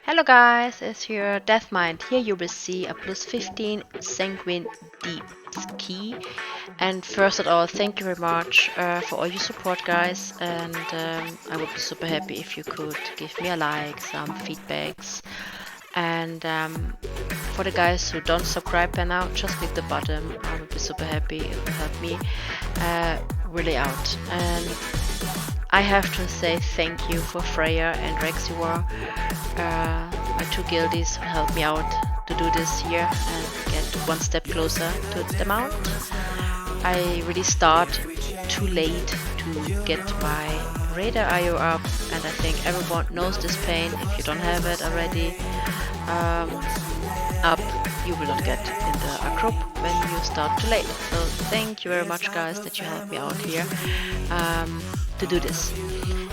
Hello guys, it's here Deathmind. Here you will see a plus 15 Sanguine Deep key. And first of all, thank you very much for all your support guys, and I would be super happy if you could give me a like, some feedbacks, and for the guys who don't subscribe by now, just click the button. I would be super happy, it will help me really out. And I have to say thank you for Frejiia and Rexxiwarr, my two guildies who helped me out to do this here and get one step closer to the mount. I really start too late to get my radar IO up, and I think everyone knows this pain. If you don't have it already up, you will not get in the group when you start too late. So thank you very much guys that you helped me out here to do this.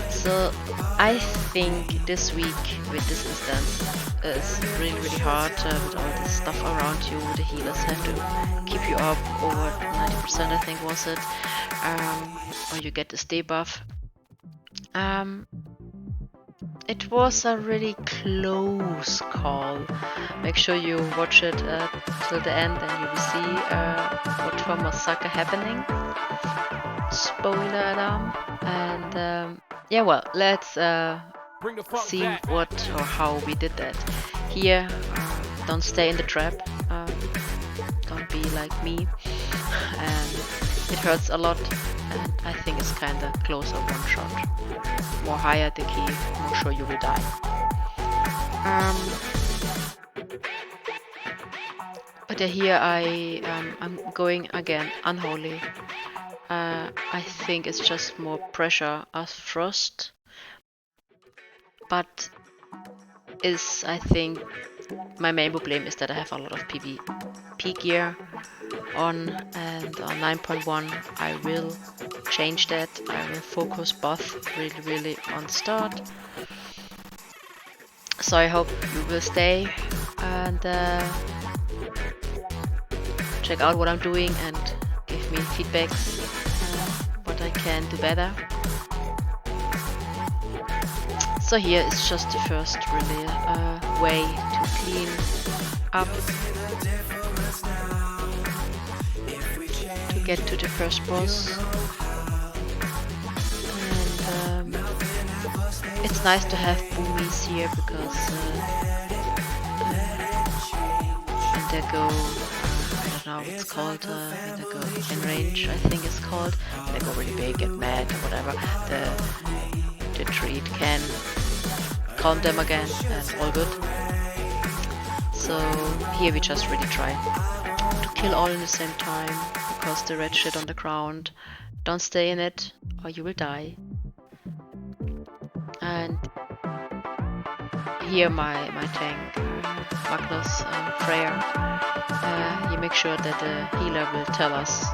So I think this week with this instance is really hard with all this stuff around you. The healers have to keep you up over 90%, I think was it, or you get this debuff. It was a really close call. Make sure you watch it till the end and you will see what for Masaka happening. Spoiler alarm. And yeah, well, let's see what or how we did that. Here, don't stay in the trap. Don't be like me. And it hurts a lot, and I think it's kinda close on one shot. More higher the key, more sure you will die. But here I'm going again Unholy. I think it's just more pressure as frost, but I think my main problem is that I have a lot of PvP gear on, and on 9.1 I will change that. I will focus both really on the start. So I hope you will stay and check out what I'm doing and give me feedbacks what I can do better. So here is just the first really way to clean up, to get to the first boss. And it's nice to have boomies here because when they go, I don't know what it's called, when they go in range, I think it's called, when they go really big and mad or whatever, the treat can calm them again and all good. So here we just really try to kill all in the same time, because the red shit on the ground, don't stay in it or you will die. And here my tank, Magnus Frejiia, you make sure that the healer will tell us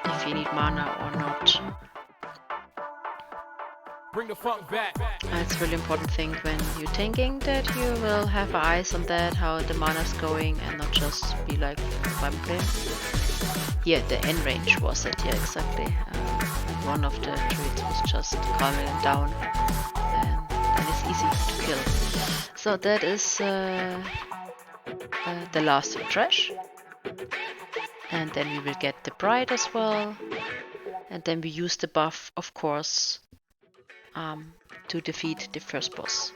if you need mana or not. Bring the funk back. It's a really important thing when you're tanking, that you will have eyes on that, how the mana's going, and not just be like I'm playing. Here the end range was it, yeah, exactly. And one of the treats was just calming them down, and it's easy to kill. So that is the last trash. And then we will get the bride as well. And then we use the buff, of course, to defeat the first boss.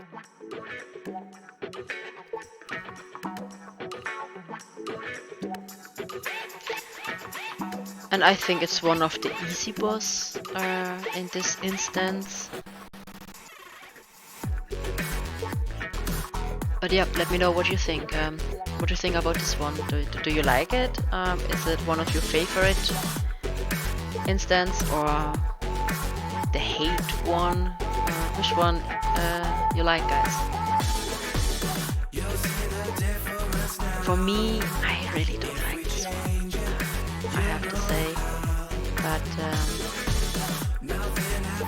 And I think it's one of the easy boss in this instance. But yeah, let me know what you think. What do you think about this one? Do you like it? Is it one of your favorite instance, or the hate one? Which one you like, guys? For me, I really don't like this one, I have to say. But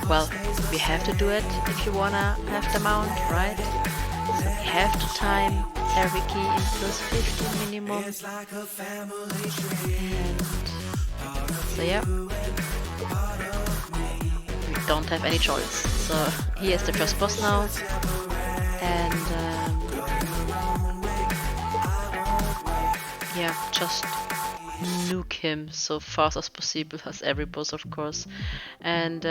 well, we have to do it if you wanna have the mount, right? So we have to time every key in plus 50 minimum. And so yeah, we don't have any choice. So here's the first boss now, and yeah, just nuke him so fast as possible, as every boss, of course. And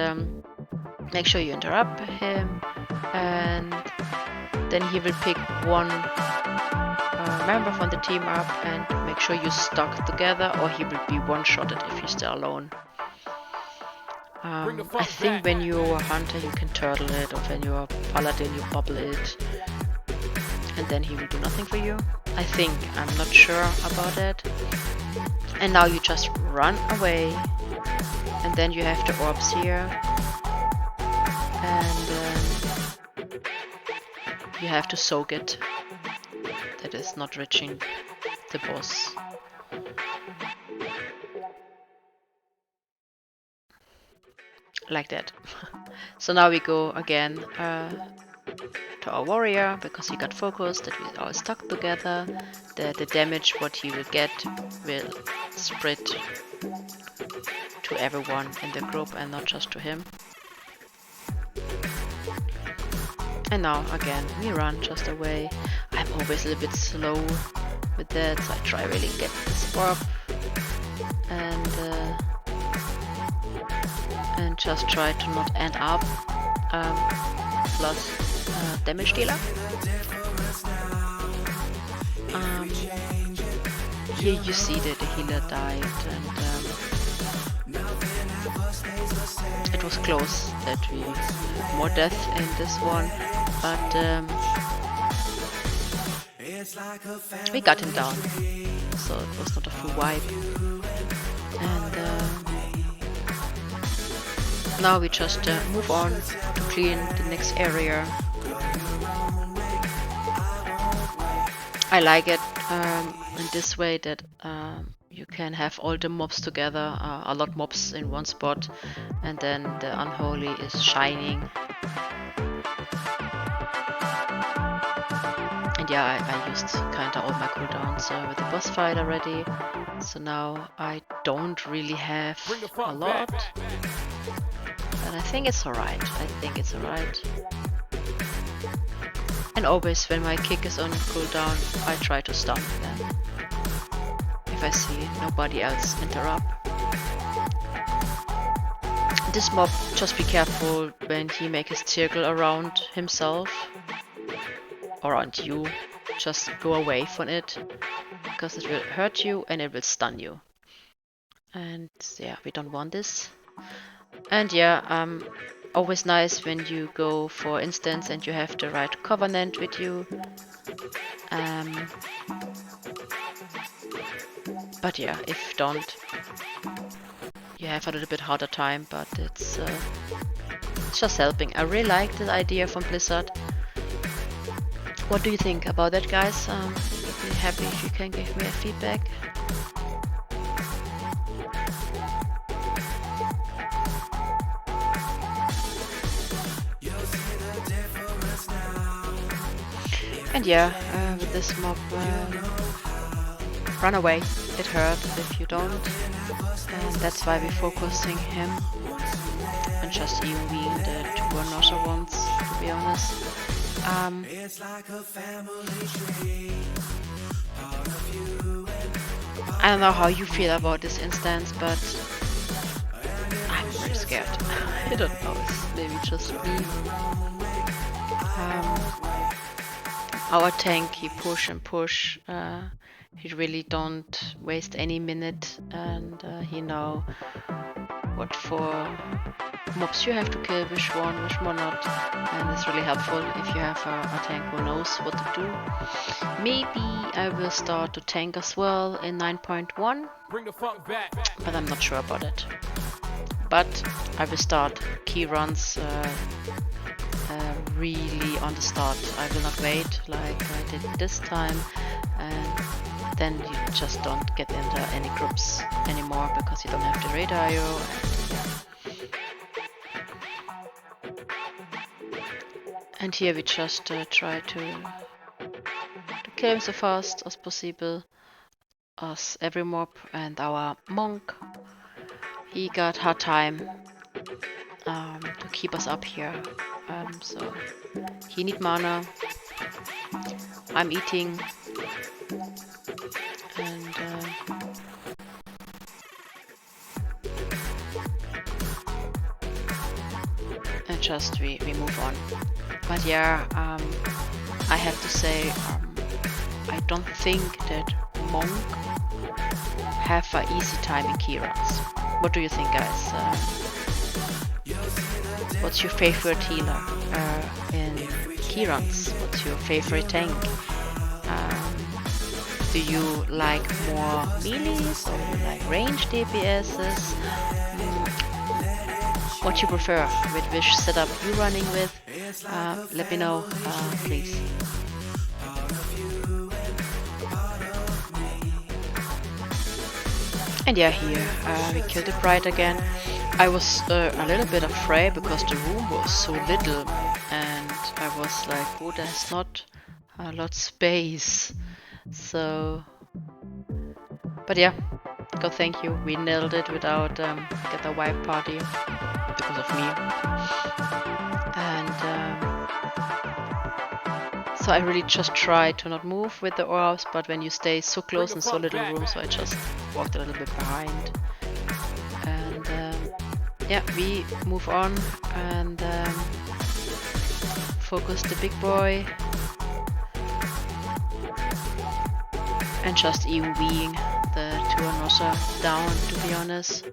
make sure you interrupt him, and then he will pick one member from the team up, and make sure you stuck together, or he will be one-shotted if you stay alone. I think when you're a hunter you can turtle it, or when you're a paladin you bubble it, and then he will do nothing for you. I think, I'm not sure about it. And now you just run away, and then you have the orbs here, and you have to soak it. That is not reaching the boss. Like that. So now we go again to our warrior, because he got focused, that we are stuck together. The damage what he will get will spread to everyone in the group and not just to him. And now again we run just away. I'm always a little bit slow with that, so I try really get this orb and just try to not end up plus damage dealer. Here you see that the healer died, and it was close that we had more death in this one, but we got him down, so it was not a full wipe. And now we just move on to clean the next area. I like it in this way that you can have all the mobs together, a lot of mobs in one spot, and then the Unholy is shining. And yeah, I used kinda all my cooldowns with the boss fight already, so now I don't really have a lot, but I think it's alright. And always when my kick is on cooldown, I try to stun them. If I see nobody else interrupt. This mob, just be careful when he makes his circle around himself. Around you. Just go away from it, because it will hurt you and it will stun you. And yeah, we don't want this. And yeah, always nice when you go for instance and you have the right covenant with you. But yeah, if don't, you have a little bit harder time, but it's just helping. I really like the idea from Blizzard. What do you think about that, guys? I'd be happy if you can give me a feedback. And yeah, with this mob, run away. It hurt if you don't, and that's why we're focusing him and just EOVing the two another ones, to be honest. I don't know how you feel about this instance, but I'm very scared. I don't know, it's maybe just me. Our tank, he push and push. He really don't waste any minute, and he know what for mobs you have to kill, which one not, and it's really helpful if you have a tank who knows what to do. Maybe I will start to tank as well in 9.1, but I'm not sure about it. But I will start key runs really on the start. I will not wait like I did this time, and then you just don't get into any groups anymore because you don't have the radar IO. And here we just try to kill him so fast as possible, as every mob. And our monk, he got hard time to keep us up here. So he need mana. I'm eating, and we move on. But yeah, I have to say, I don't think that Monk have an easy time in key runs. What do you think, guys? What's your favorite healer in key runs? What's your favorite tank? Do you like more melees or you like range DPSs? What you prefer? With which setup you running with? Let me know, please. And yeah, here we killed the Pride again. I was a little bit afraid because the room was so little, and I was like, oh, there's not a lot space. So, but yeah, God thank you, we nailed it without get a wipe party because of me. And so I really just tried to not move with the orbs, but when you stay so close in so little room, so I just walked a little bit behind. And yeah, we move on and focus the big boy. And just EUVing the two Anosa down, to be honest.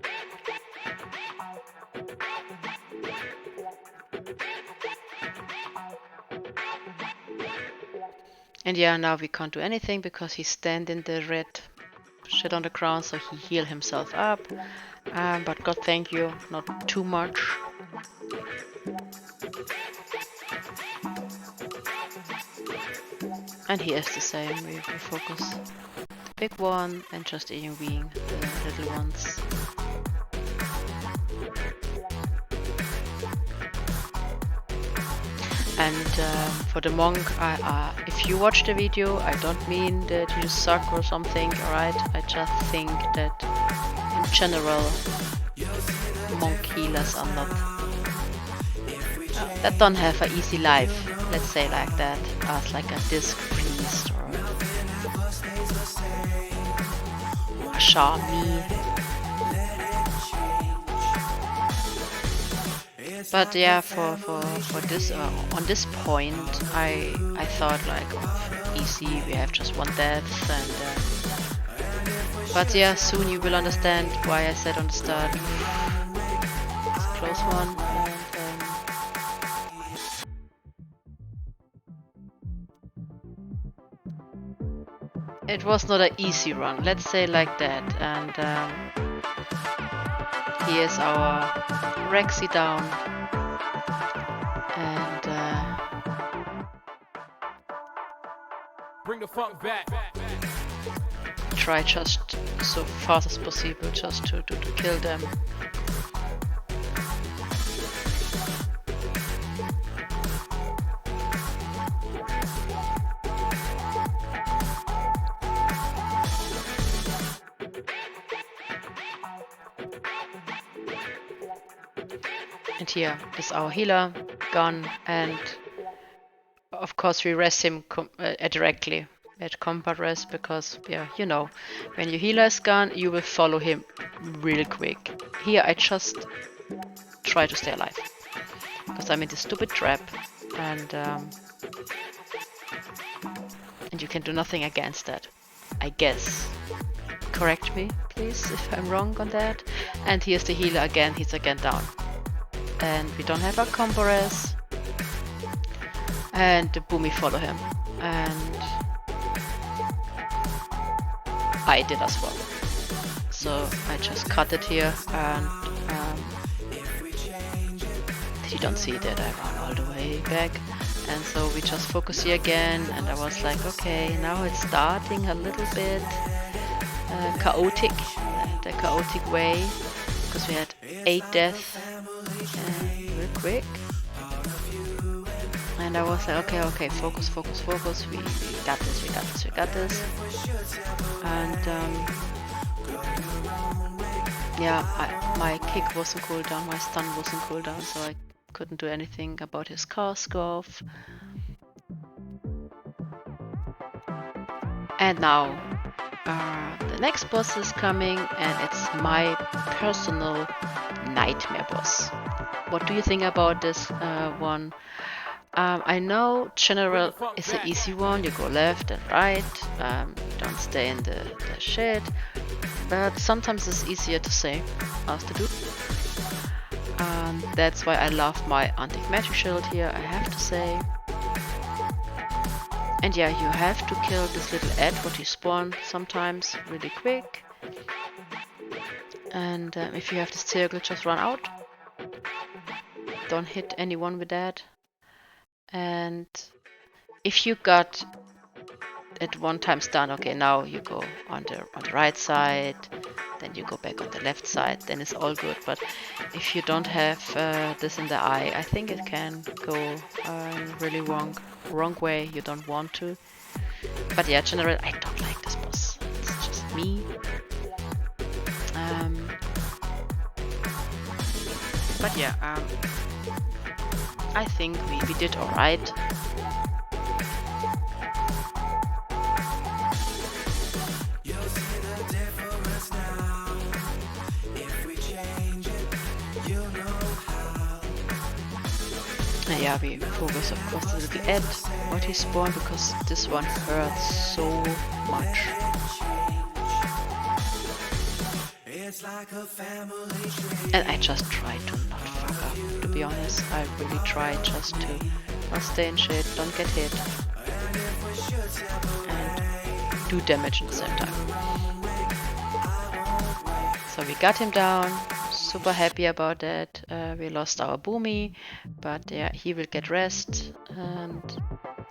And yeah, now we can't do anything because he's standing the red shit on the ground, so he healed himself up. But God thank you, not too much. And he is the same, we focus the big one and just EUVing the little ones. And for the monk, if you watch the video, I don't mean that you suck or something, alright? I just think that in general, monk healers are not, that don't have an easy life, let's say like that, as like a disc priest or a Shami. But yeah, for this on this point, I thought like, oh, easy, we have just one death, and but yeah, soon you will understand why I said on the start it's a close one. And it was not an easy run, let's say like that. And here's our Rexy down. And bring the funk back. Try just so fast as possible just to kill them. And here is our healer gone, and of course we rest him directly at combat rest, because yeah, you know, when your healer is gone, you will follow him real quick. Here I just try to stay alive because I'm in this stupid trap, and you can do nothing against that, I guess. Correct me, please, if I'm wrong on that. And here's the healer again, he's again down. And we don't have a combo res. And the Boomy follow him. And I did as well. So I just cut it here, and you don't see that I run all the way back. And so we just focus here again, and I was like, okay, now it's starting a little bit chaotic, the chaotic way, because we had 8 deaths real quick. And I was like, okay, focus, we got this. And yeah, my kick wasn't cooldown, my stun wasn't cooldown, so I couldn't do anything about his cast off. And now the next boss is coming, and it's my personal nightmare boss. what do you think about this one? I know general is an easy one. You go left and right. You don't stay in the shit. But sometimes it's easier to say as to do. That's why I love my anti-magic shield here, I have to say. And yeah, you have to kill this little ad what you spawn sometimes really quick. And if you have this circle, just run out. Don't hit anyone with that. And if you got it one time stun, okay, now you go on the right side, then you go back on the left side, then it's all good. But if you don't have this in the eye, I think it can go really wrong way. You don't want to. But yeah, generally, I don't like this boss. It's just me. But yeah, I think we did alright. Yeah, we focus of course a little at what he spawned because this one hurts so much. And I just try to not fuck up, to be honest. I really try just to not stay in shit, don't get hit, and do damage at the same time. So we got him down. Super happy about that. We lost our Boomy, but yeah, he will get rest, and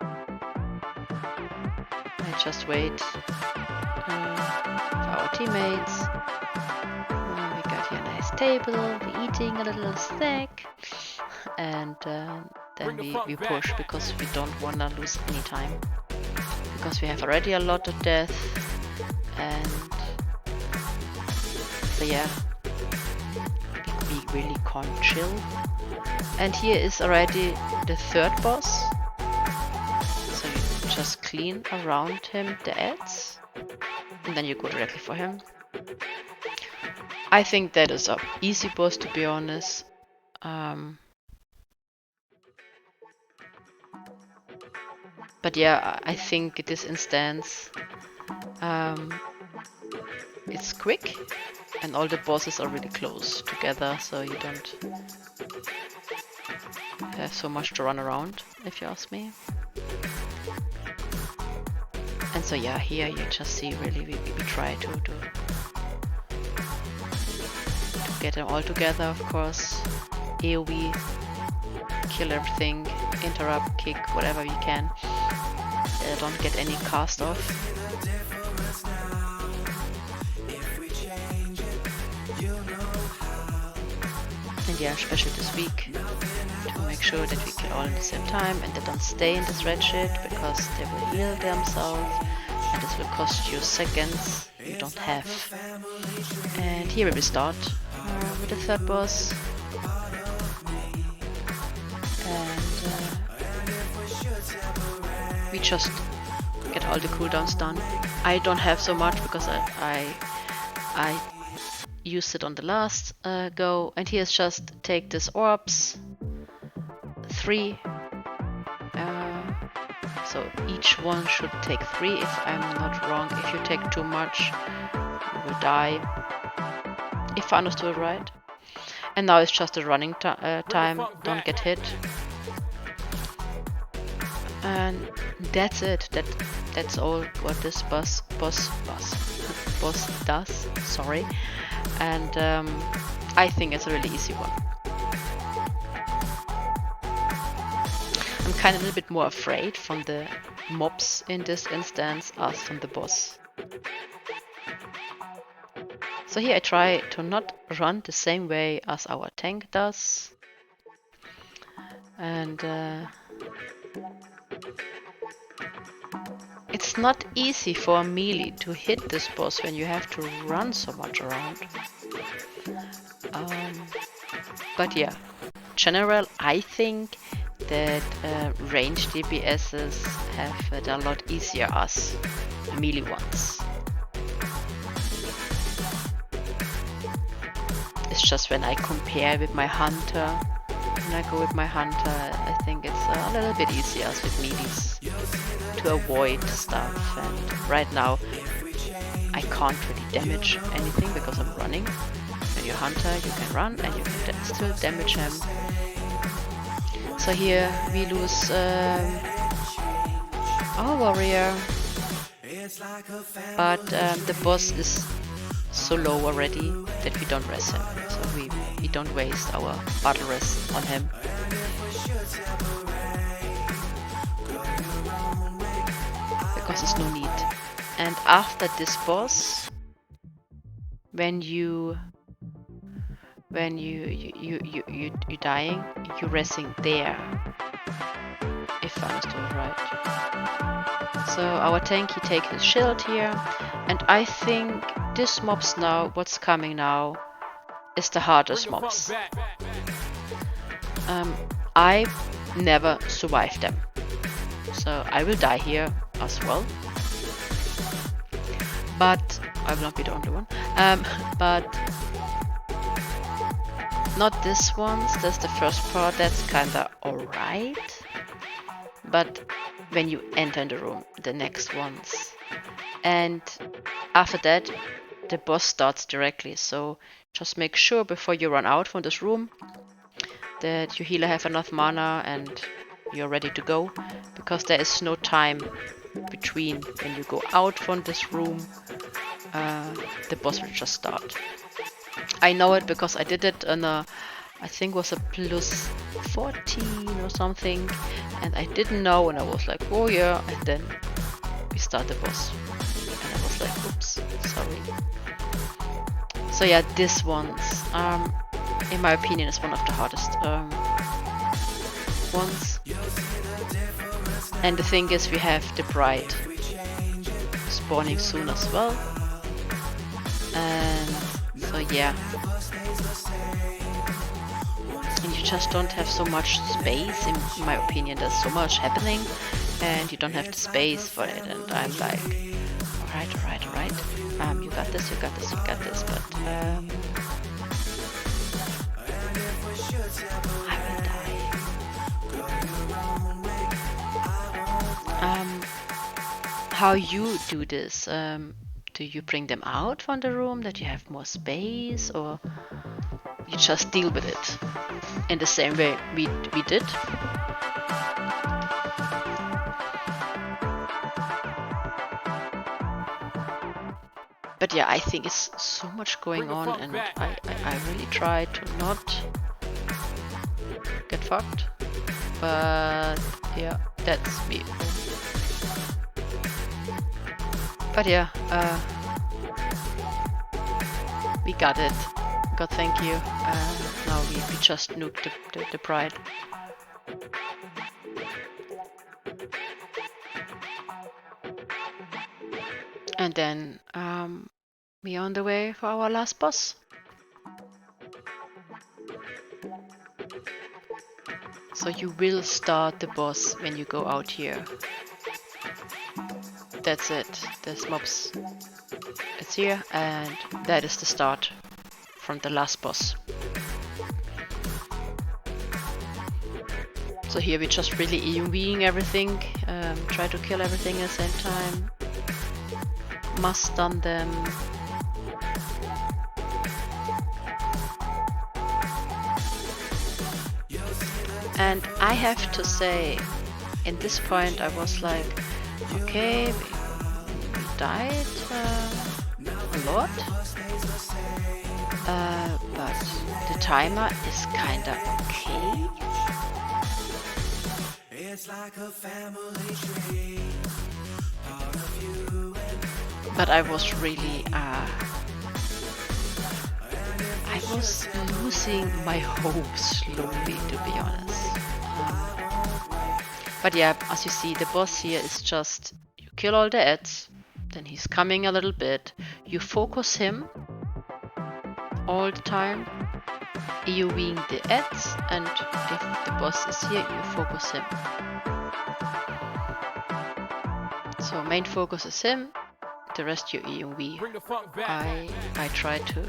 I just wait for our teammates. We got here a nice table, we're eating a little snack, and then we push because we don't wanna lose any time, because we have already a lot of death, and so yeah. We really can't chill. And here is already the third boss. So you just clean around him the ads, and then you go directly for him. I think that is an easy boss, to be honest. But yeah, I think this instance it's quick. And all the bosses are really close together, so you don't have so much to run around, if you ask me. And so yeah, here you just see really we try to get them all together, of course. AoE, kill everything, interrupt, kick, whatever you can. Don't get any cast off. And yeah, especially this week, to make sure that we kill all at the same time and they don't stay in this red shit, because they will heal themselves and this will cost you seconds you don't have. And here we will start with the third boss. And we just get all the cooldowns done. I don't have so much because I used it on the last go, and here's just take this orbs, 3, so each one should take 3 if I'm not wrong. If you take too much you will die, if I understood right. And now it's just a running time, don't get hit, and that's it. That's all what this boss does, sorry. And I think it's a really easy one. I'm kind of a little bit more afraid from the mobs in this instance as from the boss. So here I try to not run the same way as our tank does. And it's not easy for a melee to hit this boss when you have to run so much around. But yeah, general, I think that ranged DPSs have it a lot easier as melee ones. It's just when I compare with my hunter, When I go with my hunter, I think it's a little bit easier as with meaties to avoid stuff. And right now, I can't really damage anything because I'm running. When you're hunter, you can run and you can still damage him. So here we lose our warrior, but the boss is so low already that we don't rest him. So we don't waste our battle rest on him. Because there's no need. And after this boss, when you're dying, you're resting there. If I understood it right. So our tank, he takes his shield here, and I think this mobs now, what's coming now, is the hardest mobs. I never survived them, so I will die here as well. But I will not be the only one. But not this ones. That's the first part. That's kinda alright. But when you enter the room, the next ones, and after that, the boss starts directly. So just make sure before you run out from this room that your healer have enough mana and you're ready to go, because there is no time between when you go out from this room. The boss will just start. I know it because I did it on a, I think was a plus 14 or something, and I didn't know, and I was like, oh yeah, and then we start the boss, and I was like, oops, sorry. So yeah, this one's, in my opinion, is one of the hardest ones. And the thing is, we have the bride spawning soon as well. And so yeah. And you just don't have so much space, in my opinion. There's so much happening and you don't have the space for it. And I'm like, alright. You got this, but I will die. How you do this? Do you bring them out from the room that you have more space, or you just deal with it in the same way we did? But yeah, I think it's so much going on, and I really try to not get fucked. But yeah, that's me. But yeah, we got it. God thank you. Now we just nuked the pride. And then we are on the way for our last boss. So you will start the boss when you go out here. That's it. There's mobs. It's here, and that is the start from the last boss. So here we just really EUVing everything, try to kill everything at the same time, must stun them. And I have to say, in this point I was like, okay, we died a lot, but the timer is kinda okay. But I was really, I was losing my hope slowly, to be honest. But yeah, as you see, the boss here is just, you kill all the ads, then he's coming a little bit, you focus him all the time, EUVing the ads, and if the boss is here, you focus him. So main focus is him, the rest you EUV. I try to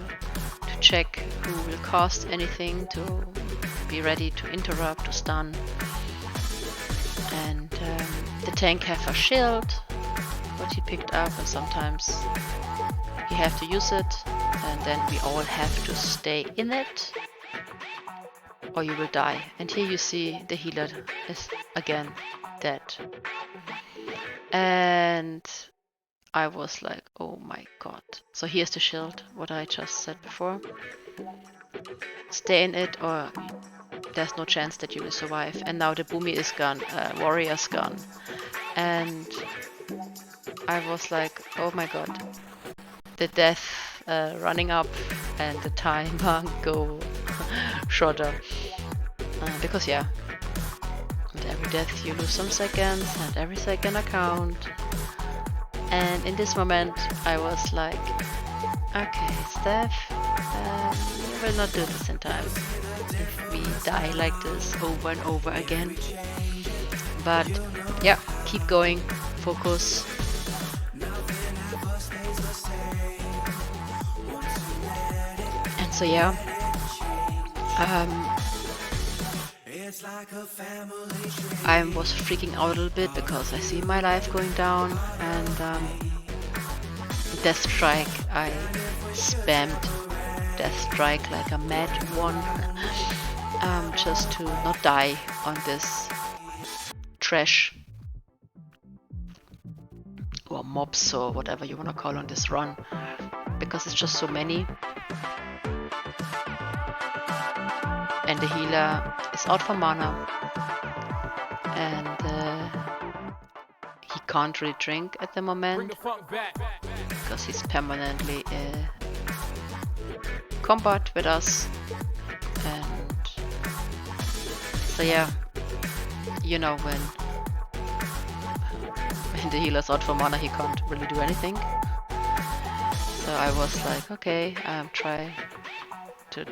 check who will cast anything to be ready to interrupt, to stun. And the tank have a shield, what he picked up, and sometimes you have to use it, and then we all have to stay in it, or you will die. And here you see the healer is again dead. And I was like, oh my god. So here's the shield, what I just said before. Stay in it or there's no chance that you will survive. And now the Boomy is gone, Warrior's gone. And I was like, oh my god. The death running up and the timer go shorter. Because yeah, with every death you lose some seconds and every second account. And in this moment I was like, okay, Steph, you will not do this in time if we die like this over and over again. But yeah, keep going, focus. And so yeah, I was freaking out a little bit because I see my life going down, and Death Strike, I spammed Death Strike like a mad one, just to not die on this trash or mobs or whatever you want to call on this run, because it's just so many. And the healer is out for mana, and he can't really drink at the moment because he's permanently combat with us. And so yeah, you know, when the healer's out for mana, he can't really do anything. So I was like, okay, try to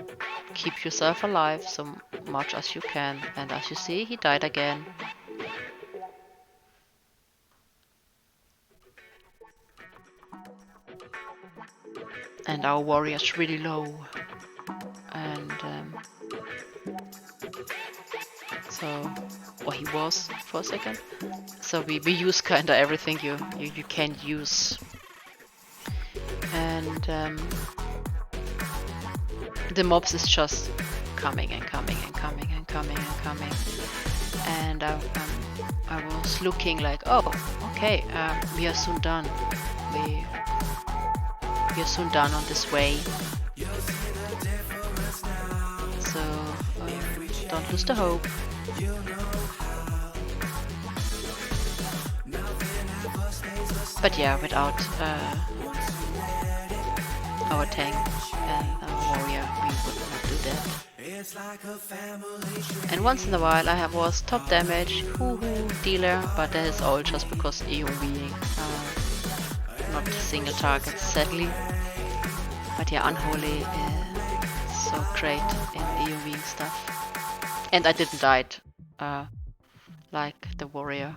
keep yourself alive so much as you can. And as you see, he died again. And our warrior's really low. And or he was for a second. So we use kinda everything you can use. And the mobs is just coming and coming and coming and coming and coming. And I was looking like, oh, okay, we are soon done. We are soon done on this way. So don't lose the hope. But yeah, without our tank and our warrior, we would not do that. And once in a while I was top damage, dealer, but that is all just because AoVing, not single targets, sadly. But yeah, Unholy is so great in AoVing stuff. And I didn't die like the warrior,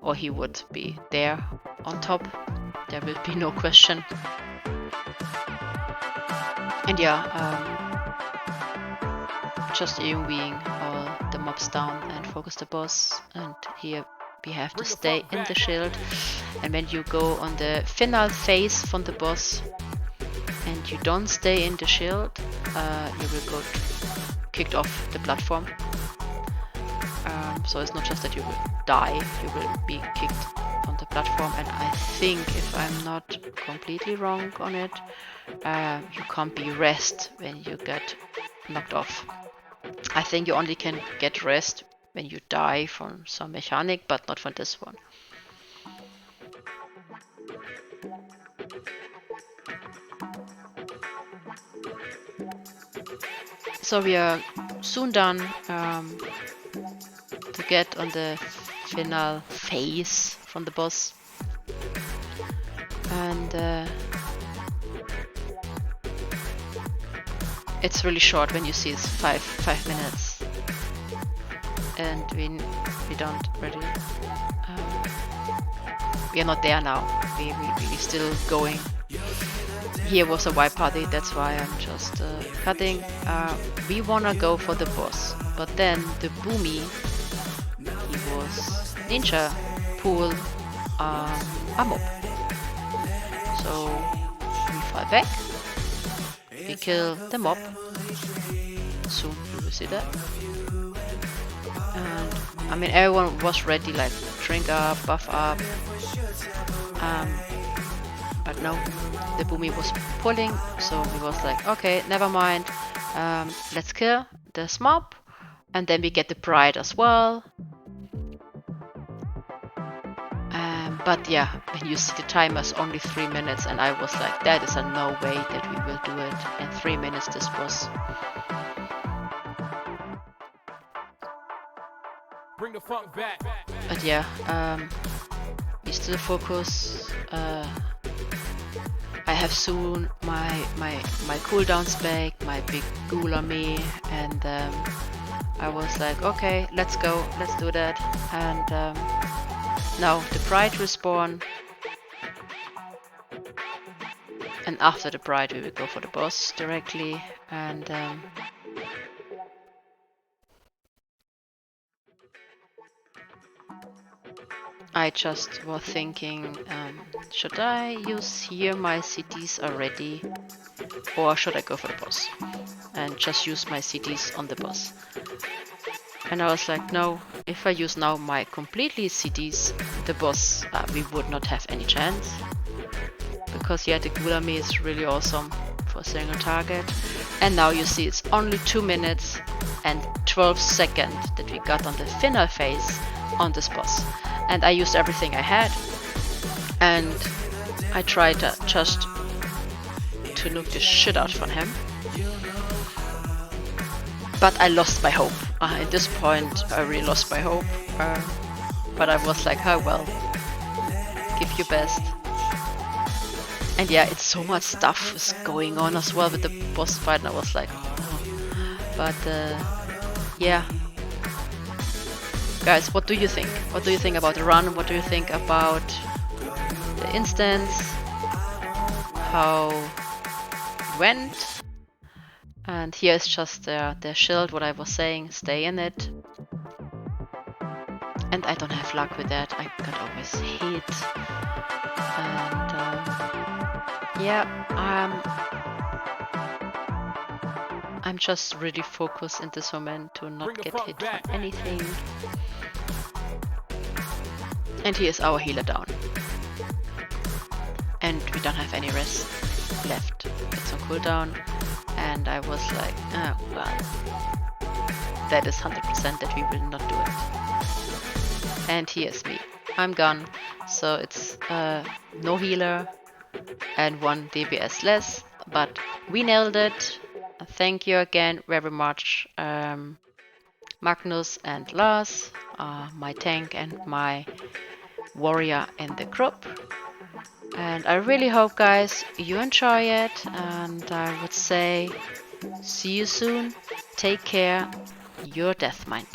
or he would be there on top. There will be no question. And yeah, just AoVing all the mobs down and focus the boss. And here we have to stay in the shield. And when you go on the final phase from the boss and you don't stay in the shield, you will go kicked off the platform. So it's not just that you will die, you will be kicked on the platform. And I think, if I'm not completely wrong on it, you can't be rest when you get knocked off. I think you only can get rest when you die from some mechanic, but not from this one. So we are soon done to get on the final phase from the boss. And it's really short when you see it's 5 minutes, and we don't really we are not there now. We still going. here was a white party, that's why I'm just cutting. We wanna go for the boss, but then the Boomy, he was ninja pool a mob. So we fall back, we kill the mob, soon you will see that. And I mean everyone was ready, like drink up, buff up, but no, the Boomy was pulling, so we was like, okay, never mind, let's kill this mob, and then we get the bride as well. But yeah, when you see the timer's only 3 minutes, and I was like, that is a no way that we will do it in 3 minutes, this boss. Bring the funk back. But yeah, we still focus. I have soon my cooldowns back, my big ghoul on me, and I was like, okay, let's go, let's do that. And now the bride respawn, and after the bride we will go for the boss directly. And I just was thinking, should I use here my CDs already, or should I go for the boss and just use my CDs on the boss? And I was like, no, if I use now my completely CDs, the boss, we would not have any chance. Because yeah, the Ghoul Army is really awesome for a single target. And now you see it's only 2 minutes and 12 seconds that we got on the final phase on this boss. And I used everything I had. And I tried just to nuke the shit out from him. But I lost my hope. At this point, I really lost my hope. But I was like, oh well, give your best. And yeah, it's so much stuff is going on as well with the boss fight, and I was like, oh. But yeah. Guys, what do you think? What do you think about the run? What do you think about the instance? How it went? And here is just their shield, what I was saying, stay in it. And I don't have luck with that, I got always hit. And yeah, I'm just really focused in this moment to not get hit by anything. And here's our healer down. And we don't have any rest left. It's on cooldown. And I was like, oh, well, that is 100% that we will not do it. And here's me. I'm gone. So it's no healer and 1 DPS less. But we nailed it. Thank you again very much, Magnus and Lars, my tank and my warrior in the group. And I really hope, guys, you enjoy it, and I would say see you soon, take care, your Deathmind.